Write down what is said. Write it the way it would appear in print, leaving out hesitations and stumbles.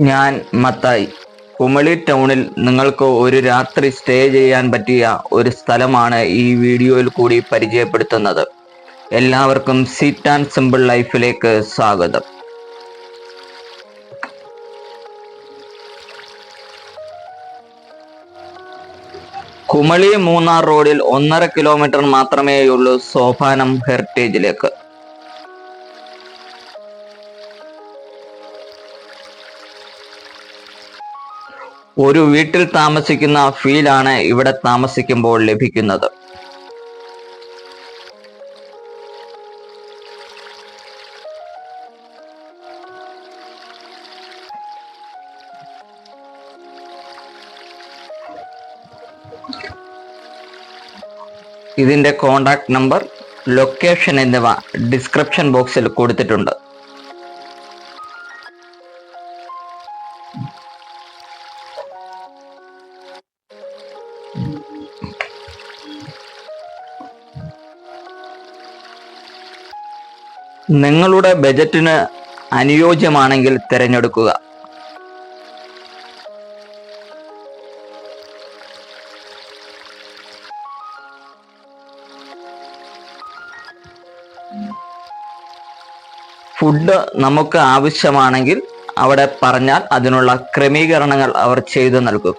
ഞാൻ മത്തായി. കുമളി ടൗണിൽ നിങ്ങൾക്ക് ഒരു രാത്രി സ്റ്റേ ചെയ്യാൻ പറ്റിയ ഒരു സ്ഥലമാണ് ഈ വീഡിയോയിൽ കൂടി പരിചയപ്പെടുത്തുന്നത്. എല്ലാവർക്കും സീറ്റ് ആൻഡ് സിമ്പിൾ ലൈഫിലേക്ക് സ്വാഗതം. കുമളി മൂന്നാർ റോഡിൽ 1.5 കിലോമീറ്റർ മാത്രമേയുള്ളൂ സോപാനം ഹെറിറ്റേജിലേക്ക്. ഒരു വീട്ടിൽ താമസിക്കുന്ന ഫീലാണ് ഇവിടെ താമസിക്കുമ്പോൾ ലഭിക്കുന്നത്. ഇതിന്റെ കോണ്ടാക്ട് നമ്പർ, ലൊക്കേഷൻ എന്നിവ ഡിസ്ക്രിപ്ഷൻ ബോക്സിൽ കൊടുത്തിട്ടുണ്ട്. നിങ്ങളുടെ ബജറ്റിന് അനുയോജ്യമാണെങ്കിൽ തിരഞ്ഞെടുക്കുക. ഫുഡ് നമുക്ക് ആവശ്യമാണെങ്കിൽ അവിടെ പറഞ്ഞാൽ അതിനുള്ള ക്രമീകരണങ്ങൾ അവർ ചെയ്തു നൽകും.